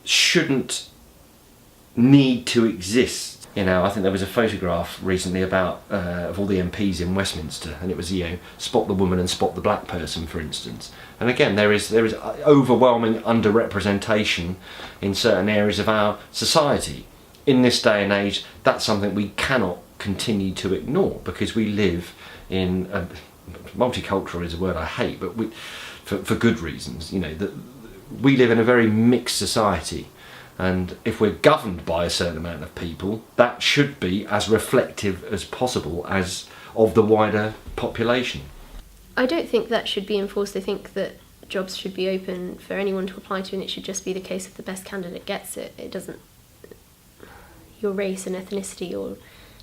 Speaker 4: shouldn't need to exist. You know, I think there was a photograph recently about of all the MPs in Westminster, and it was, you know, spot the woman and spot the black person, for instance. And again, there is overwhelming underrepresentation in certain areas of our society. In this day and age, that's something we cannot continue to ignore, because we live in multicultural is a word I hate, but for good reasons. You know, that we live in a very mixed society. And if we're governed by a certain amount of people, that should be as reflective as possible as of the wider population.
Speaker 5: I don't think that should be enforced. I think that jobs should be open for anyone to apply to, and it should just be the case that the best candidate gets it. It doesn't... Your race and ethnicity or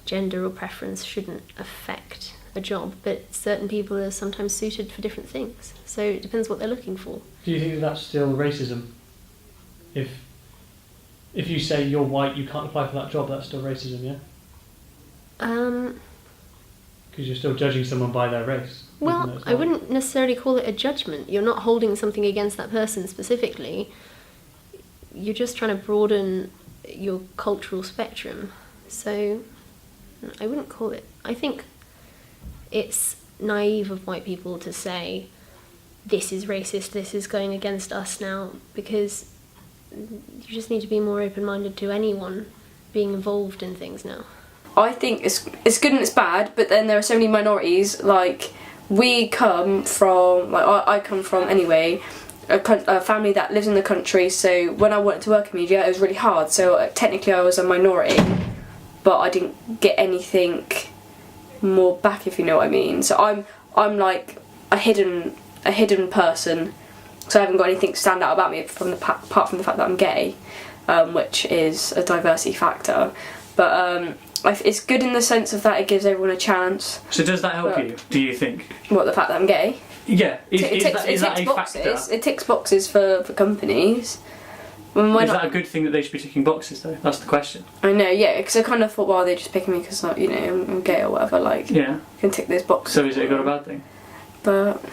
Speaker 5: gender or preference shouldn't affect a job, but certain people are sometimes suited for different things. So it depends what they're looking for.
Speaker 2: Do you think that's still racism? If you say you're white, you can't apply for that job, that's still racism, yeah? Because you're still judging someone by their race.
Speaker 5: Well, I wouldn't necessarily call it a judgment. You're not holding something against that person specifically. You're just trying to broaden your cultural spectrum. So I wouldn't call it... I think it's naive of white people to say, this is racist, this is going against us now, because... You just need to be more open-minded to anyone being involved in things now.
Speaker 3: I think it's good and it's bad, but then there are so many minorities. Like we come from, like I come from anyway, a family that lives in the country. So when I wanted to work in media, it was really hard. So technically, I was a minority, but I didn't get anything more back, if you know what I mean. So I'm like a hidden person. So I haven't got anything to stand out about me apart from the fact that I'm gay, which is a diversity factor. But it's good in the sense of that it gives everyone a chance.
Speaker 2: So does that help you, do you think?
Speaker 3: What, the fact that I'm gay?
Speaker 2: Yeah, is that a factor?
Speaker 3: It ticks boxes for companies.
Speaker 2: Is that a good thing that they should be ticking boxes, though? That's the question.
Speaker 3: I know, yeah, because I kind of thought, well, they're just picking me because, I'm gay or whatever, like,
Speaker 2: yeah,
Speaker 3: can tick this box.
Speaker 2: So is it a good or bad thing?
Speaker 3: But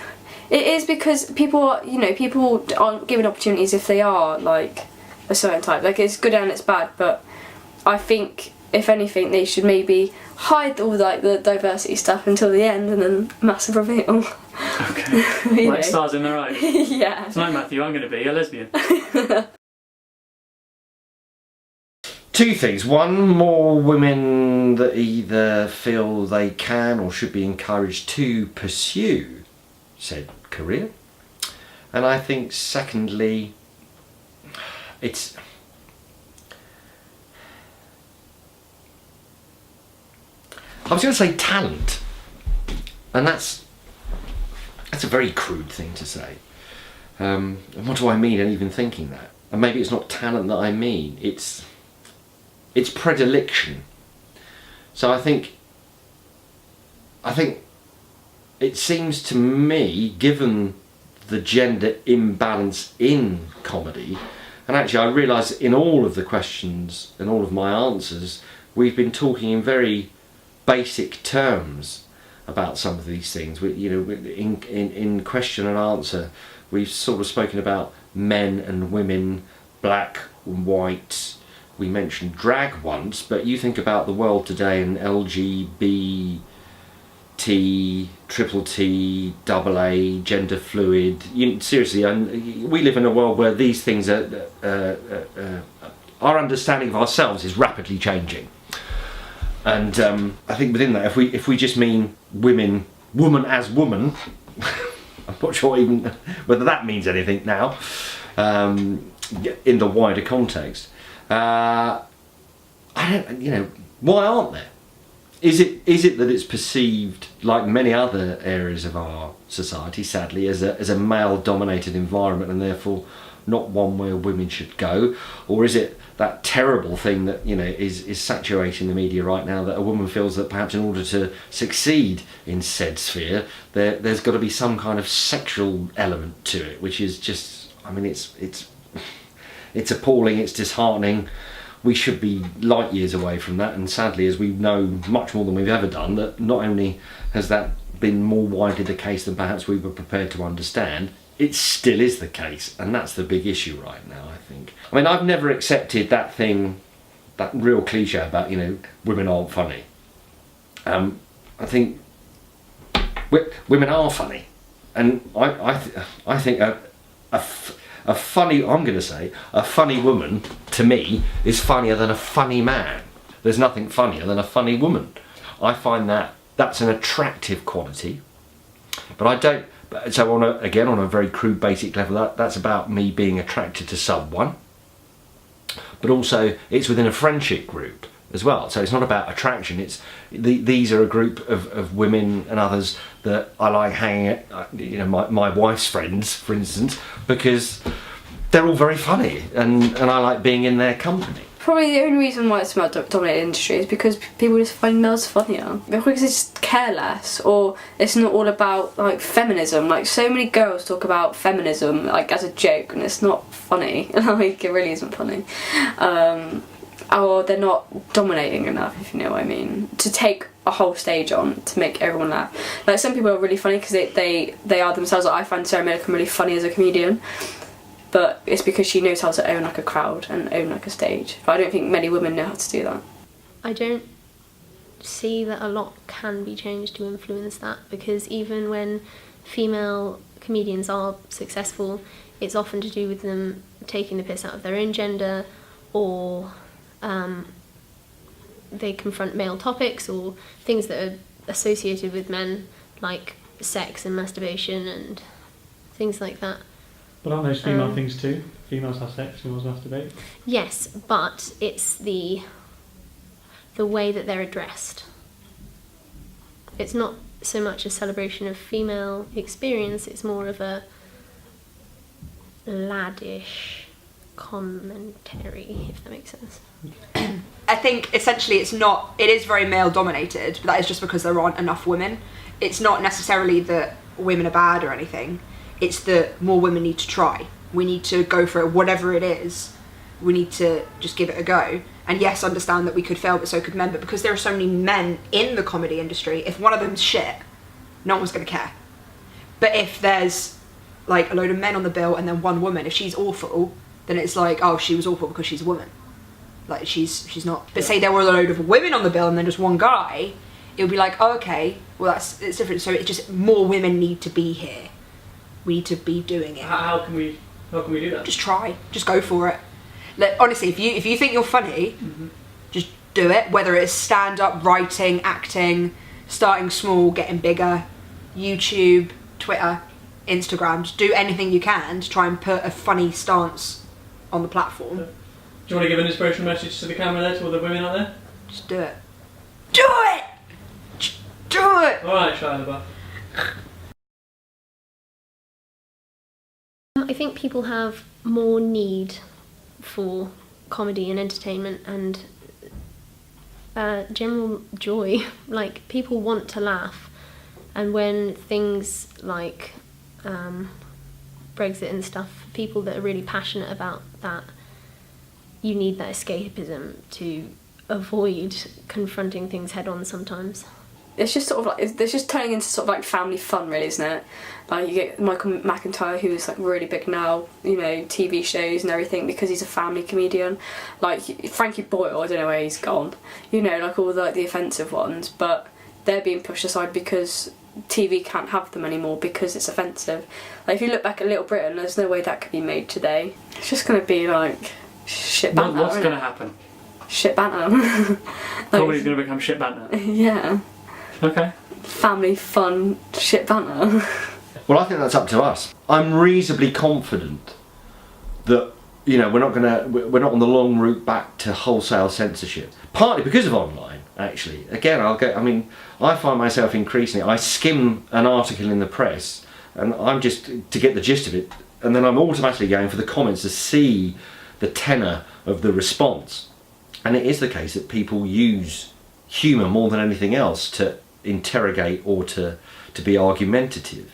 Speaker 3: It is because people aren't given opportunities if they are like a certain type. Like, it's good and it's bad, but I think if anything they should maybe hide all like the diversity stuff until the end and then massive reveal.
Speaker 2: Okay. Like stars in their eyes.
Speaker 3: Yeah.
Speaker 2: Tonight, Matthew, I'm going to be a lesbian.
Speaker 4: Two things. One, more women that either feel they can or should be encouraged to pursue said career. And I think secondly, I was going to say talent, and that's a very crude thing to say. And what do I mean in even thinking that? And maybe it's not talent that I mean, it's predilection. So I think it seems to me, given the gender imbalance in comedy, and actually I realise in all of the questions and all of my answers, we've been talking in very basic terms about some of these things. In question and answer, we've sort of spoken about men and women, black and white. We mentioned drag once, but you think about the world today and LGBT, triple T, double A, gender fluid. Seriously, we live in a world where these things are. Our understanding of ourselves is rapidly changing, and I think within that, if we just mean woman as woman, I'm not sure even whether that means anything now. In the wider context. I don't, why aren't there? Is it that it's perceived, like many other areas of our society, sadly, as a male-dominated environment and therefore not one where women should go? Or is it that terrible thing that is saturating the media right now, that a woman feels that perhaps in order to succeed in said sphere, there's got to be some kind of sexual element to it, which is just, it's appalling, it's disheartening. We should be light years away from that, and sadly, as we know much more than we've ever done, that not only has that been more widely the case than perhaps we were prepared to understand, it still is the case, and that's the big issue right now, I think. I mean, I've never accepted that real cliche about, women aren't funny. I think women are funny, and I think a funny woman, to me, is funnier than a funny man. There's nothing funnier than a funny woman. I find that's an attractive quality, but I don't. So on a very crude, basic level, that's about me being attracted to someone, but also it's within a friendship group as well. So it's not about attraction. These are a group of women and others that I like hanging at, my wife's friends, for instance, because they're all very funny and I like being in their company.
Speaker 3: Probably the only reason why it's a male-dominated industry is because people just find males funnier. Because they just care less, or it's not all about like feminism. Like, so many girls talk about feminism like as a joke, and it's not funny. Like, it really isn't funny. Or they're not dominating enough, if you know what I mean, to take a whole stage on to make everyone laugh. Like, some people are really funny because they are themselves. Like, I find Sarah Millican really funny as a comedian, but it's because she knows how to own like a crowd and own like a stage. But I don't think many women know how to do that.
Speaker 5: I don't see that a lot can be changed to influence that, because even when female comedians are successful, it's often to do with them taking the piss out of their own gender, or they confront male topics or things that are associated with men, like sex and masturbation and things like that.
Speaker 2: But aren't those female things too? Females have sex, females masturbate.
Speaker 5: Yes, but it's the way that they're addressed. It's not so much a celebration of female experience, it's more of a laddish commentary, if that makes sense.
Speaker 1: I think essentially it is very male dominated, but that is just because there aren't enough women. It's not necessarily that women are bad or anything, it's that more women need to try. We need to go for it, whatever it is. We need to just give it a go. And yes, understand that we could fail, but so could men. But because there are so many men in the comedy industry, if one of them's shit, no one's going to care. But if there's like a load of men on the bill and then one woman, if she's awful, then it's like, oh, she was awful because she's a woman. Like she's not. But say there were a load of women on the bill and then just one guy, it would be like, oh, okay, well it's different. So it's just more women need to be here. We need to be doing it.
Speaker 2: How can we do that?
Speaker 1: Just try. Just go for it. Like, honestly, if you think you're funny, just do it. Whether it's stand up, writing, acting, starting small, getting bigger, YouTube, Twitter, Instagram. Just do anything you can to try and put a funny stance on the platform.
Speaker 2: Do you want to give an inspirational message to the camera there, to all the women out there?
Speaker 1: Just do it. Do it! Just do it!
Speaker 2: Alright, Shia LaBeouf.
Speaker 5: I think people have more need for comedy and entertainment and general joy. Like, people want to laugh, and when things like Brexit and stuff, people that are really passionate about that, you need that escapism to avoid confronting things head on sometimes.
Speaker 3: It's just sort of like, it's just turning into sort of like family fun, really, isn't it? Like, you get Michael McIntyre, who's like really big now, you know, TV shows and everything, because he's a family comedian. Like Frankie Boyle, I don't know where he's gone. You know, like all the offensive ones, but they're being pushed aside because TV can't have them anymore because it's offensive. Like, if you look back at Little Britain, there's no way that could be made today. It's just going to be like shit banter.
Speaker 2: What's going to happen?
Speaker 3: Shit banter.
Speaker 2: Comedy's going to become shit banter.
Speaker 3: Yeah.
Speaker 2: Okay.
Speaker 3: Family fun shit banter.
Speaker 4: Well, I think that's up to us. I'm reasonably confident that, you know, we're not on the long route back to wholesale censorship. Partly because of online, actually. Again, I find myself increasingly, I skim an article in the press and I'm just to get the gist of it, and then I'm automatically going for the comments to see the tenor of the response. And it is the case that people use humour more than anything else to interrogate or to be argumentative.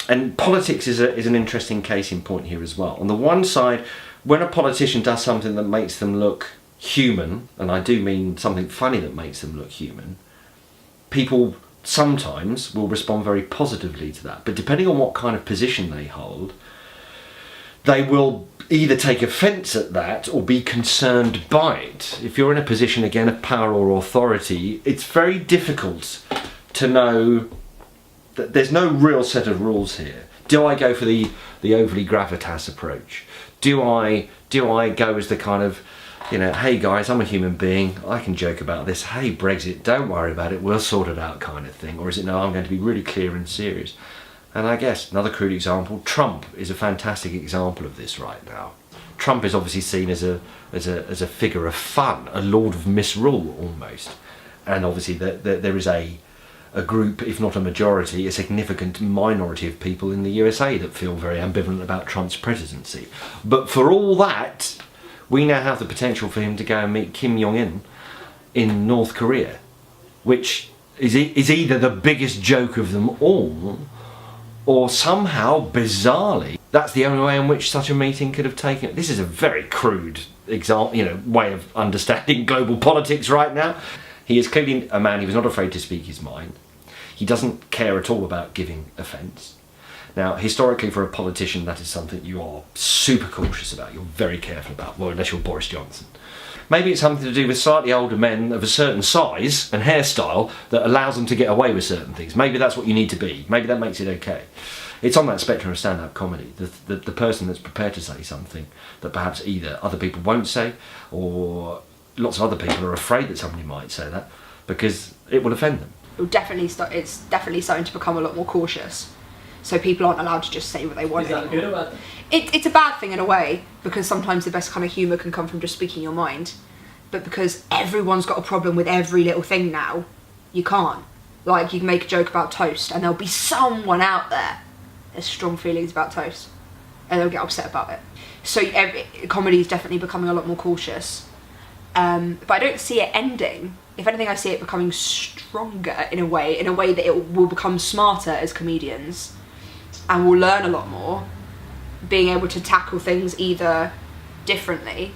Speaker 4: And politics is an interesting case in point here as well. On the one side, when a politician does something that makes them look human, and I do mean something funny that makes them look human, people sometimes will respond very positively to that. But depending on what kind of position they hold, they will either take offence at that or be concerned by it. If you're in a position, again, of power or authority, it's very difficult to know that there's no real set of rules here. Do I go for the overly gravitas approach? Do I go as the kind of, you know, hey guys, I'm a human being, I can joke about this, hey Brexit, don't worry about it, we'll sort it out kind of thing? Or is it, no, I'm going to be really clear and serious? And I guess another crude example, Trump is a fantastic example of this right now. Trump is obviously seen as a figure of fun, a lord of misrule almost. And obviously there is a group, if not a majority, a significant minority of people in the USA that feel very ambivalent about Trump's presidency. But for all that, we now have the potential for him to go and meet Kim Jong-un in North Korea, which is either the biggest joke of them all, or somehow, bizarrely, that's the only way in which such a meeting could have taken. This is a very crude example, you know, way of understanding global politics right now. He is clearly a man, he was not afraid to speak his mind. He doesn't care at all about giving offence. Now, historically, for a politician, that is something you are super cautious about. You're very careful about, well, unless you're Boris Johnson. Maybe it's something to do with slightly older men of a certain size and hairstyle that allows them to get away with certain things. Maybe that's what you need to be. Maybe that makes it okay. It's on that spectrum of stand-up comedy. The person that's prepared to say something that perhaps either other people won't say, or lots of other people are afraid that somebody might say that because it will offend them.
Speaker 1: It's definitely starting to become a lot more cautious. So people aren't allowed to just say what they want anymore.
Speaker 2: Is that good or bad?
Speaker 1: It's a bad thing in a way, because sometimes the best kind of humour can come from just speaking your mind. But because everyone's got a problem with every little thing now, you can't. Like, you can make a joke about toast and there'll be someone out there has strong feelings about toast and they'll get upset about it. So comedy is definitely becoming a lot more cautious. But I don't see it ending. If anything, I see it becoming stronger in a way that it will become smarter as comedians and we'll learn a lot more, being able to tackle things either differently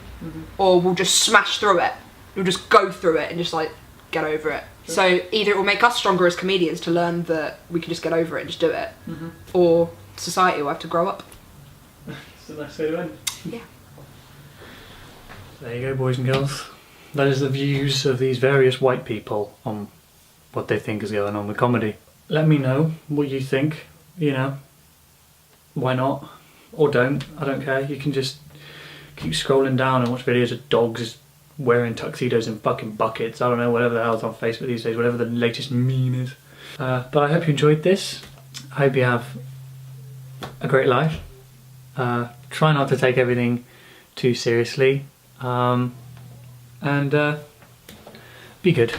Speaker 1: or we'll just smash through it. We'll just go through it and just like get over it. So either it will make us stronger as comedians to learn that we can just get over it and just do it, or society will have to grow up.
Speaker 2: That's a nice way to end.
Speaker 1: Yeah.
Speaker 2: There you go, boys and girls. That is the views of these various white people on what they think is going on with comedy. Let me know what you think, you know. Why not? Or don't, I don't care. You can just keep scrolling down and watch videos of dogs wearing tuxedos in fucking buckets. I don't know, whatever the hell's on Facebook these days, whatever the latest meme is. But I hope you enjoyed this. I hope you have a great life. Try not to take everything too seriously. And be good.